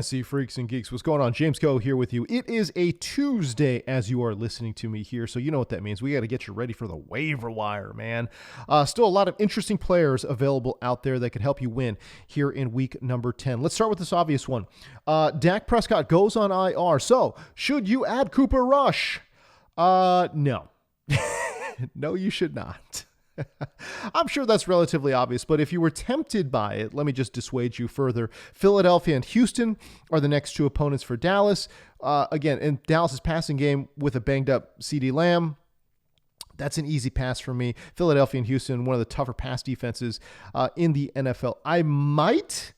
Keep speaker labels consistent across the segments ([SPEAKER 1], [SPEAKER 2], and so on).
[SPEAKER 1] Fantasy freaks and geeks, what's going on? James Coe here with you. It is a Tuesday as you are listening to me here, so you know what that means. We got to get you ready for the waiver wire, man. Still a lot of interesting players available out there that could help you win here in week number 10. Let's start with this obvious one. Dak Prescott goes on IR. So, should you add Cooper Rush? No. No, you should not. I'm sure that's relatively obvious, but if you were tempted by it, let me just dissuade you further. Philadelphia and Houston are the next two opponents for Dallas. Again, in Dallas's passing game with a banged up CeeDee Lamb, that's an easy pass for me. Philadelphia and Houston, one of the tougher pass defenses in the NFL. I might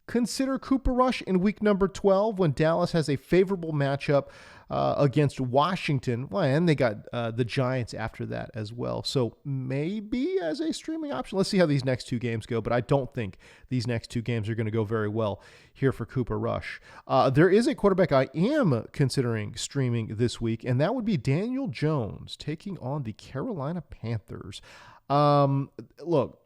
[SPEAKER 1] consider Cooper Rush in week number 12 when Dallas has a favorable matchup against Washington. Well, and they got the Giants after that as well. So maybe as a streaming option. Let's see how these next two games go, but I don't think these next two games are going to go very well here for Cooper Rush. There is a quarterback I am considering streaming this week, and that would be Daniel Jones taking on the Carolina Panthers. Look,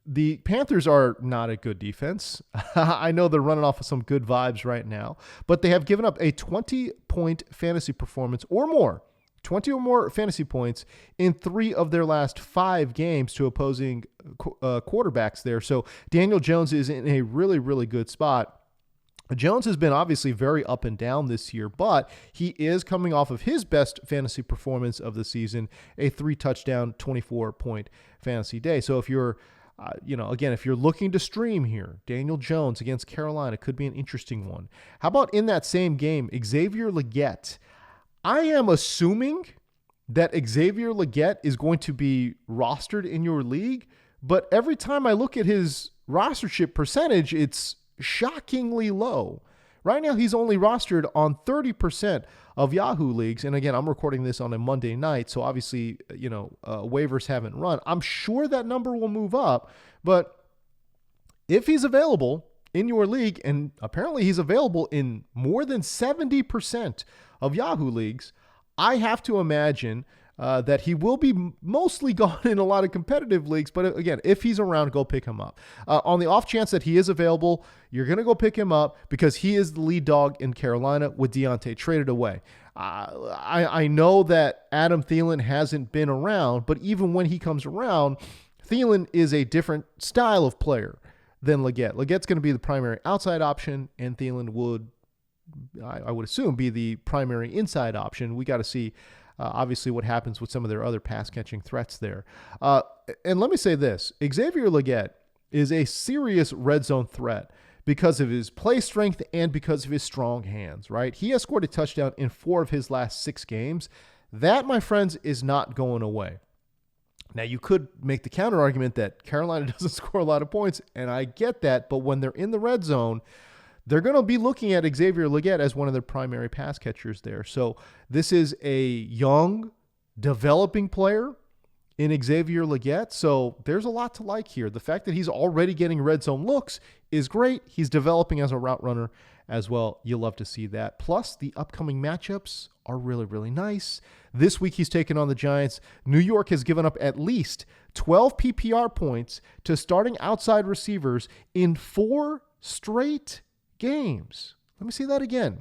[SPEAKER 1] the Panthers are not a good defense. I know they're running off of some good vibes right now, but they have given up a 20-point fantasy performance or more, 20 or more fantasy points in 3 of their last 5 games to opposing quarterbacks there. So Daniel Jones is in a really, really good spot. Jones has been obviously very up and down this year, but he is coming off of his best fantasy performance of the season, a 3-touchdown, 24-point fantasy day. So if you're again, if you're looking to stream here, Daniel Jones against Carolina could be an interesting one. How about in that same game, Xavier Legette? I am assuming that Xavier Legette is going to be rostered in your league, but every time I look at his rostership percentage, it's shockingly low. Right now, he's only rostered on 30% of Yahoo leagues. And again, I'm recording this on a Monday night, so obviously, waivers haven't run. I'm sure that number will move up, but if he's available in your league, and apparently he's available in more than 70% of Yahoo leagues, I have to imagine that he will be mostly gone in a lot of competitive leagues. But again, if he's around, go pick him up. On the off chance that he is available, you're going to go pick him up because he is the lead dog in Carolina with Deontay traded away. I know that Adam Thielen hasn't been around, but even when he comes around, Thielen is a different style of player than Legette. Legette's going to be the primary outside option, and Thielen would, I would assume, be the primary inside option. We got to see obviously what happens with some of their other pass-catching threats there. And let me say this. Xavier Legette is a serious red zone threat because of his play strength and because of his strong hands, right? He has scored a touchdown in 4 of his last 6 games. That, my friends, is not going away. Now, you could make the counter argument that Carolina doesn't score a lot of points, and I get that, but when they're in the red zone, they're going to be looking at Xavier Legette as one of their primary pass catchers there. So this is a young, developing player in Xavier Legette. So there's a lot to like here. The fact that he's already getting red zone looks is great. He's developing as a route runner as well. You love to see that. Plus, the upcoming matchups are really, really nice. This week, he's taken on the Giants. New York has given up at least 12 PPR points to starting outside receivers in 4 straight games. Let me see that again.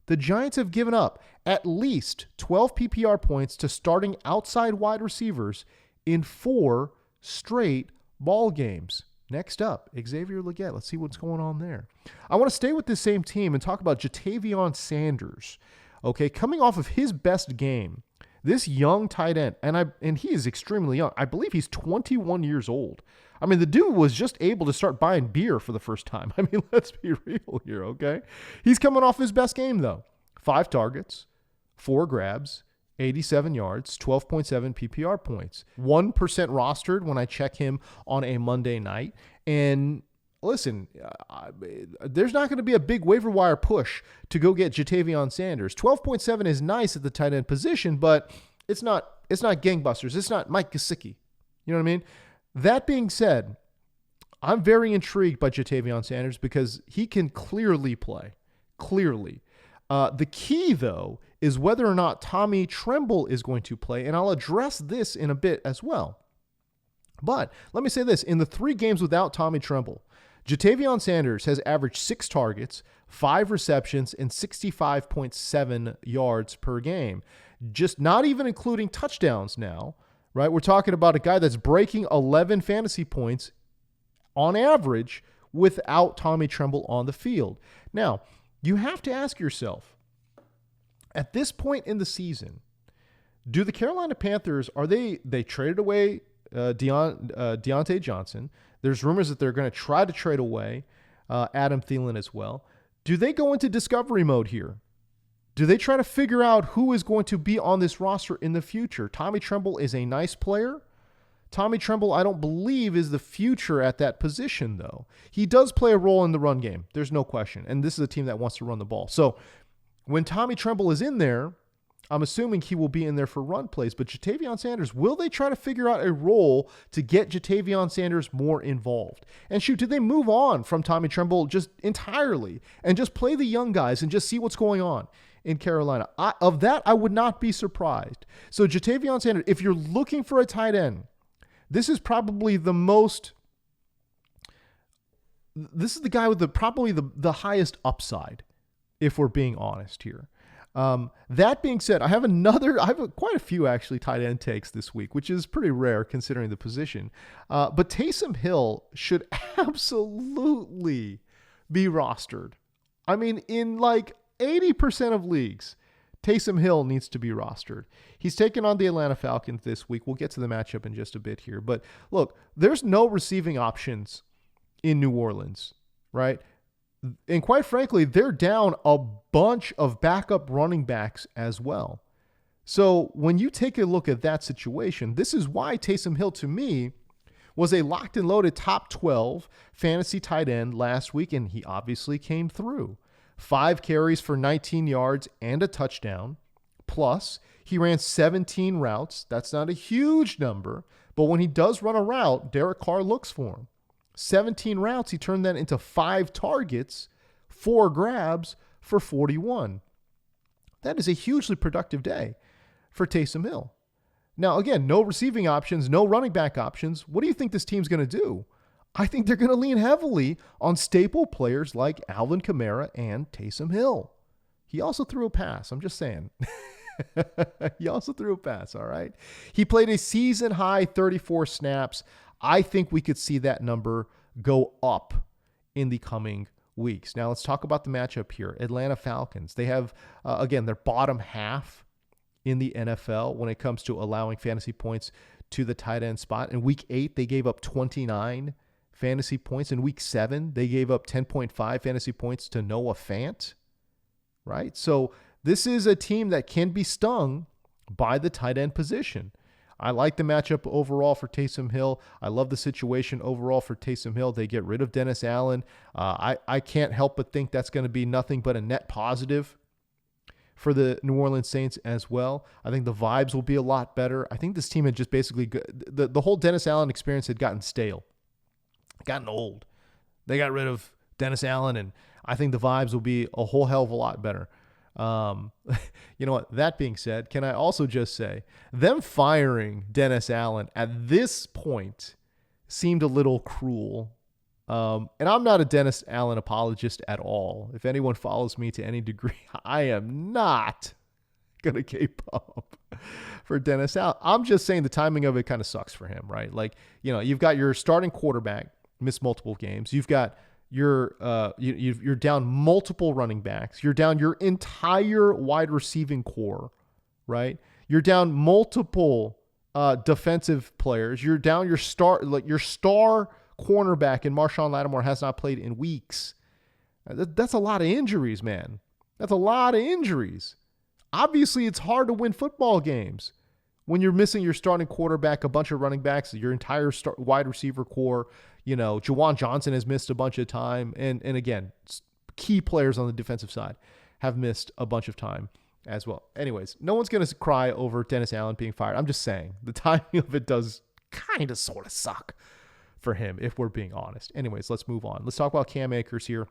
[SPEAKER 1] The Giants have given up at least 12 PPR points to starting outside wide receivers in 4 straight ball games. Next up, Xavier Legette. Let's see what's going on there. I want to stay with this same team and talk about Ja'Tavion Sanders. Okay, coming off of his best game, this young tight end, and he is extremely young. I believe he's 21 years old. I mean, the dude was just able to start buying beer for the first time. I mean, let's be real here, okay? He's coming off his best game, though. 5 targets, 4 grabs, 87 yards, 12.7 PPR points. 1% rostered when I check him on a Monday night. And listen, there's not going to be a big waiver wire push to go get Ja'Tavion Sanders. 12.7 is nice at the tight end position, but it's not gangbusters. It's not Mike Gesicki. You know what I mean? That being said, I'm very intrigued by Ja'Tavion Sanders because he can clearly play. Clearly. The key, though, is whether or not Tommy Tremble is going to play, and I'll address this in a bit as well. But let me say this. In the 3 games without Tommy Tremble, Jatavion Sanders has averaged 6 targets, 5 receptions, and 65.7 yards per game. Just not even including touchdowns now, right? We're talking about a guy that's breaking 11 fantasy points on average without Tommy Tremble on the field. Now, you have to ask yourself, at this point in the season, do the Carolina Panthers, they traded away Deontay Johnson. There's rumors that they're going to try to trade away Adam Thielen as well. Do they go into discovery mode here? Do they try to figure out who is going to be on this roster in the future? Tommy Tremble is a nice player. Tommy Tremble, I don't believe, is the future at that position, though. He does play a role in the run game. There's no question. And this is a team that wants to run the ball. So when Tommy Tremble is in there, I'm assuming he will be in there for run plays. But Jatavion Sanders, will they try to figure out a role to get Jatavion Sanders more involved? And shoot, did they move on from Tommy Tremble just entirely and just play the young guys and just see what's going on in Carolina? Of that, I would not be surprised. So Jatavion Sanders, if you're looking for a tight end, this is probably the guy with probably the highest upside, if we're being honest here. That being said, I have quite a few actually tight end takes this week, which is pretty rare considering the position. But Taysom Hill should absolutely be rostered. I mean, in like 80% of leagues, Taysom Hill needs to be rostered. He's taken on the Atlanta Falcons this week. We'll get to the matchup in just a bit here. But look, there's no receiving options in New Orleans, right? And quite frankly, they're down a bunch of backup running backs as well. So when you take a look at that situation, this is why Taysom Hill, to me, was a locked and loaded top 12 fantasy tight end last week, and he obviously came through. 5 carries for 19 yards and a touchdown. Plus, he ran 17 routes. That's not a huge number, but when he does run a route, Derek Carr looks for him. 17 routes, he turned that into 5 targets, 4 grabs for 41. That is a hugely productive day for Taysom Hill. Now, again, no receiving options, no running back options. What do you think this team's going to do? I think they're going to lean heavily on staple players like Alvin Kamara and Taysom Hill. He also threw a pass. I'm just saying. He also threw a pass, all right? He played a season-high 34 snaps. I think we could see that number go up in the coming weeks. Now, let's talk about the matchup here. Atlanta Falcons. They have, again, their bottom half in the NFL when it comes to allowing fantasy points to the tight end spot. In week 8, they gave up 29 fantasy points. In week 7, they gave up 10.5 fantasy points to Noah Fant, right? So this is a team that can be stung by the tight end position. I like the matchup overall for Taysom Hill. I love the situation overall for Taysom Hill. They get rid of Dennis Allen. I can't help but think that's going to be nothing but a net positive for the New Orleans Saints as well. I think the vibes will be a lot better. I think this team had just basically, the whole Dennis Allen experience had gotten stale, gotten old. They got rid of Dennis Allen, and I think the vibes will be a whole hell of a lot better. You know what? That being said, can I also just say them firing Dennis Allen at this point seemed a little cruel. And I'm not a Dennis Allen apologist at all. If anyone follows me to any degree, I am not going to cape up for Dennis Allen. I'm just saying the timing of it kind of sucks for him, right? Like, you know, you've got your starting quarterback miss multiple games. You've got you're down multiple running backs. You're down your entire wide receiving core, right? You're down multiple defensive players. You're down your star cornerback, and Marshawn Lattimore has not played in weeks. That's a lot of injuries, man. That's a lot of injuries. Obviously, it's hard to win football games when you're missing your starting quarterback, a bunch of running backs, your entire wide receiver core. You know, Juwan Johnson has missed a bunch of time. And again, key players on the defensive side have missed a bunch of time as well. Anyways, no one's going to cry over Dennis Allen being fired. I'm just saying the timing of it does kind of sort of suck for him, if we're being honest. Anyways, let's move on. Let's talk about Cam Akers here.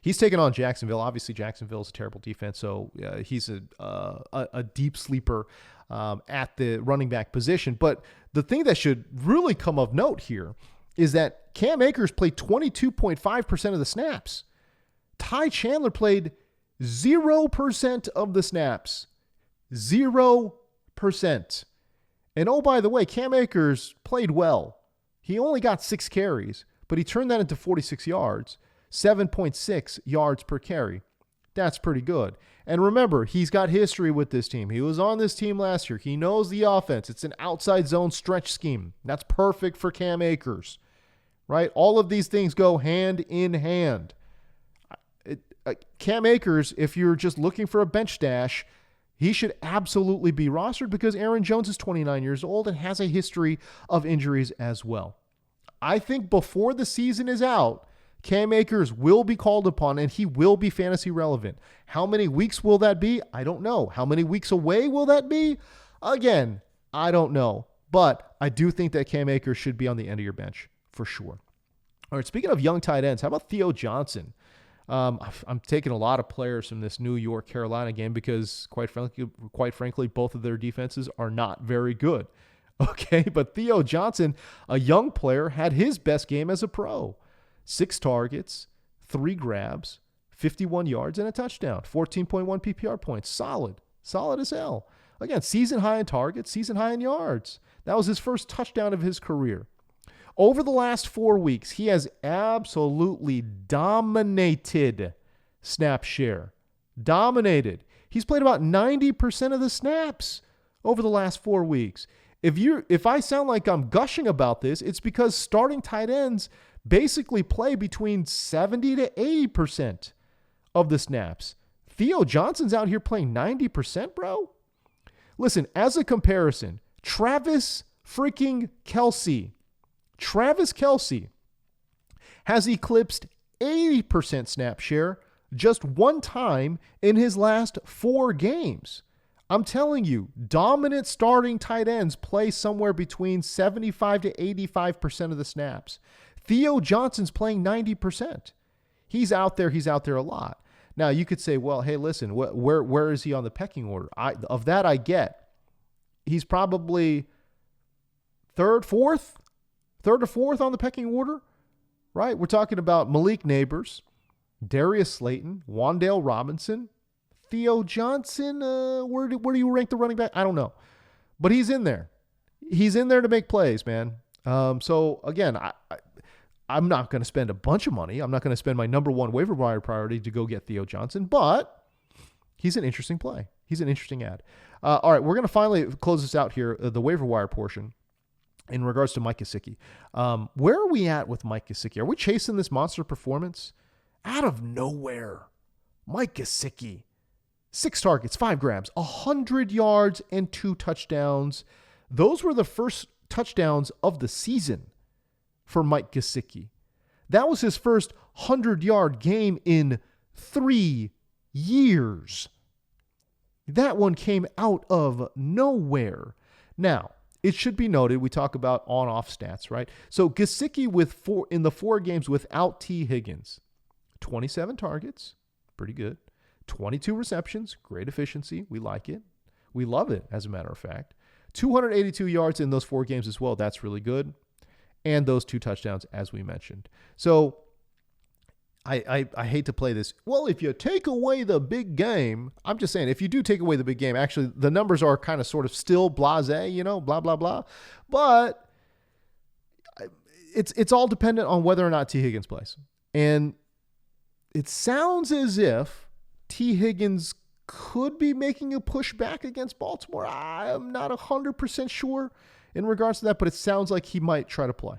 [SPEAKER 1] He's taken on Jacksonville. Obviously, Jacksonville is a terrible defense, so he's a deep sleeper at the running back position. But the thing that should really come of note here is that Cam Akers played 22.5% of the snaps. Ty Chandler played 0% of the snaps. 0%. And oh, by the way, Cam Akers played well. He only got 6 carries, but he turned that into 46 yards, 7.6 yards per carry. That's pretty good. And remember, he's got history with this team. He was on this team last year. He knows the offense. It's an outside zone stretch scheme. That's perfect for Cam Akers, right? All of these things go hand in hand. Cam Akers, if you're just looking for a bench stash, he should absolutely be rostered because Aaron Jones is 29 years old and has a history of injuries as well. I think before the season is out, Cam Akers will be called upon and he will be fantasy relevant. How many weeks will that be? I don't know. How many weeks away will that be? Again, I don't know. But I do think that Cam Akers should be on the end of your bench for sure. All right, speaking of young tight ends, how about Theo Johnson? I'm taking a lot of players from this New York Carolina game because quite frankly, both of their defenses are not very good. Okay, but Theo Johnson, a young player, had his best game as a pro. 6 targets, 3 grabs, 51 yards, and a touchdown. 14.1 PPR points. Solid as hell. Again, season high in targets, season high in yards. That was his first touchdown of his career. Over the last 4 weeks, he has absolutely dominated snap share. Dominated. He's played about 90% of the snaps over the last 4 weeks. If I sound like I'm gushing about this, it's because starting tight ends basically play between 70 to 80% of the snaps. Theo Johnson's out here playing 90%, bro. Listen, as a comparison, Travis Kelce has eclipsed 80% snap share just one time in his last 4 games. I'm telling you, dominant starting tight ends play somewhere between 75 to 85% of the snaps. Theo Johnson's playing 90%. He's out there a lot. Now, you could say, well, hey, listen, where is he on the pecking order? Of that I get. He's probably third or fourth on the pecking order, right? We're talking about Malik Neighbors, Darius Slayton, Wan'Dale Robinson, Theo Johnson. Where do you rank the running back? I don't know, but he's in there. He's in there to make plays, man. So again, I'm not going to spend a bunch of money. I'm not going to spend my number one waiver wire priority to go get Theo Johnson, but he's an interesting play. He's an interesting ad. All right, we're going to finally close this out here, the waiver wire portion. In regards to Mike Gesicki, where are we at with Mike Gesicki? Are we chasing this monster performance? Out of nowhere, Mike Gesicki, 6 targets, 5 grabs, 100 yards, and 2 touchdowns. Those were the first touchdowns of the season for Mike Gesicki. That was his first 100-yard game in 3 years. That one came out of nowhere. Now, it should be noted, we talk about on-off stats, right? So Gesicki in the 4 games without T. Higgins, 27 targets, pretty good. 22 receptions, great efficiency. We like it. We love it, as a matter of fact. 282 yards in those 4 games as well. That's really good. And those 2 touchdowns, as we mentioned. So I hate to play this. Well, if you take away the big game, I'm just saying, if you do take away the big game, actually the numbers are kind of sort of still blasé, blah, blah, blah. But it's all dependent on whether or not T. Higgins plays. And it sounds as if T. Higgins could be making a push back against Baltimore. I'm not 100% sure in regards to that, but it sounds like he might try to play.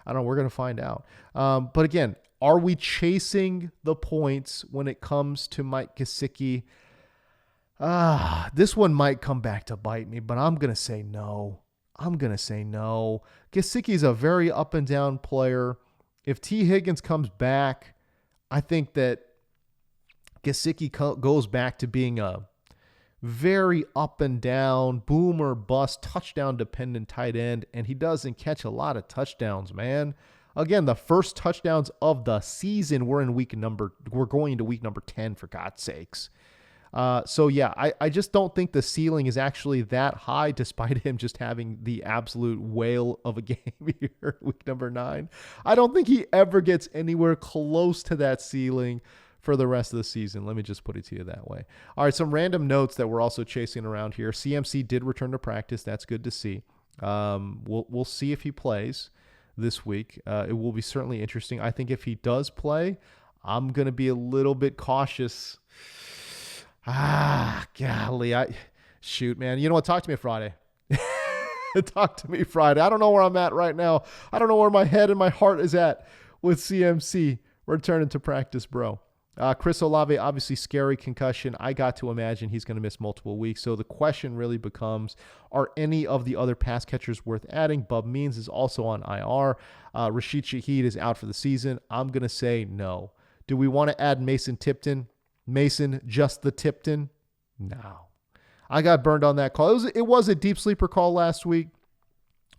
[SPEAKER 1] I don't know. We're going to find out. But again, are we chasing the points when it comes to Mike Gesicki? This one might come back to bite me, but I'm going to say no. Gesicki is a very up and down player. If T. Higgins comes back, I think that Gesicki goes back to being a very up and down, boom or bust, touchdown dependent tight end, and he doesn't catch a lot of touchdowns, man. Again, the first touchdowns of the season we're going into week number 10, for God's sakes. So yeah, I just don't think the ceiling is actually that high, despite him just having the absolute whale of a game here, week number 9. I don't think he ever gets anywhere close to that ceiling for the rest of the season. Let me just put it to you that way. All right, some random notes that we're also chasing around here. CMC did return to practice. That's good to see. We'll see if he plays this week. It will be certainly interesting. I think if he does play, I'm going to be a little bit cautious. Golly. Shoot, man. You know what? Talk to me Friday. Talk to me Friday. I don't know where I'm at right now. I don't know where my head and my heart is at with CMC returning to practice, bro. Chris Olave, obviously scary concussion. I got to imagine he's going to miss multiple weeks. So the question really becomes, are any of the other pass catchers worth adding? Bub Means is also on IR. Rashid Shaheed is out for the season. I'm going to say no. Do we want to add Mason Tipton? Mason, just the Tipton? No. I got burned on that call. It was a deep sleeper call last week.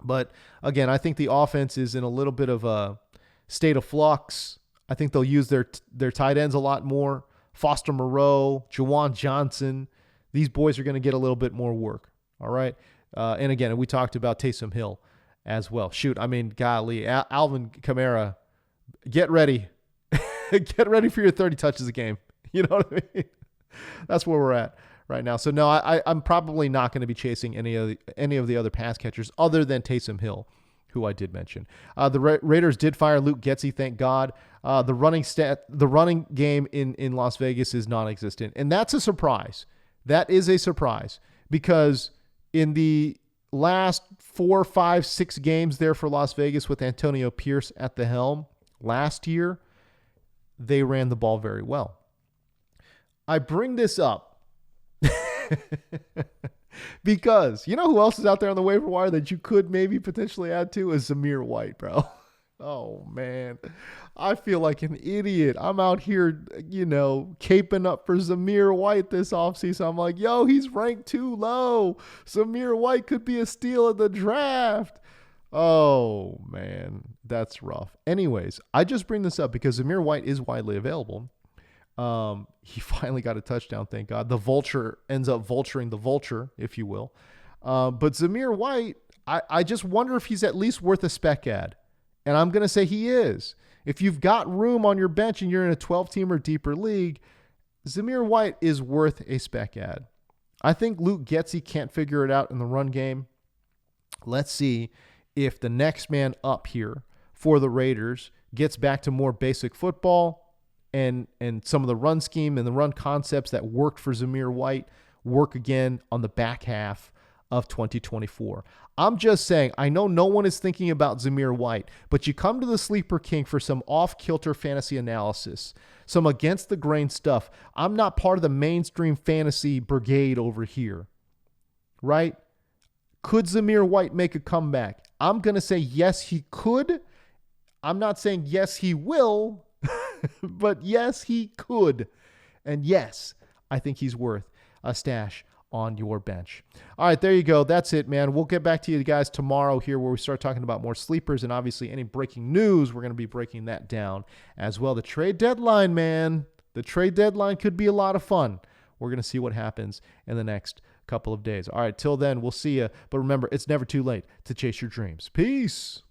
[SPEAKER 1] But again, I think the offense is in a little bit of a state of flux. I think they'll use their tight ends a lot more. Foster Moreau, Jawan Johnson. These boys are going to get a little bit more work. All right. And again, we talked about Taysom Hill as well. Shoot, I mean, golly, Alvin Kamara, get ready. Get ready for your 30 touches a game. You know what I mean? That's where we're at right now. So no, I'm probably not going to be chasing any of the other pass catchers other than Taysom Hill, who I did mention. The Raiders did fire Luke Getsy, thank God. The running game in Las Vegas is non-existent, and that's a surprise. That is a surprise because in the last 4, 5, 6 games there for Las Vegas with Antonio Pierce at the helm last year, they ran the ball very well. I bring this up because you know who else is out there on the waiver wire that you could maybe potentially add to is Zamir White, bro. Oh, man. I feel like an idiot. I'm out here, caping up for Zamir White this offseason. I'm like, yo, he's ranked too low. Zamir White could be a steal in the draft. Oh, man. That's rough. Anyways, I just bring this up because Zamir White is widely available. He finally got a touchdown, thank God. The vulture ends up vulturing the vulture, if you will. But Zamir White, I just wonder if he's at least worth a spec ad. And I'm going to say he is. If you've got room on your bench and you're in a 12-team or deeper league, Zamir White is worth a spec ad. I think Luke Getsy can't figure it out in the run game. Let's see if the next man up here for the Raiders gets back to more basic football and some of the run scheme and the run concepts that worked for Zamir White work again on the back half of 2024. I'm just saying, I know no one is thinking about Zamir White, but you come to the Sleeper King for some off-kilter fantasy analysis, some against-the-grain stuff. I'm not part of the mainstream fantasy brigade over here, right? Could Zamir White make a comeback? I'm going to say yes, he could. I'm not saying yes, he will, but yes, he could. And yes, I think he's worth a stash on your bench. All right, there you go. That's it, man. We'll get back to you guys tomorrow here where we start talking about more sleepers and obviously any breaking news. We're going to be breaking that down as well. The trade deadline, man. The trade deadline could be a lot of fun. We're going to see what happens in the next couple of days. All right, till then, we'll see you. But remember, it's never too late to chase your dreams. Peace.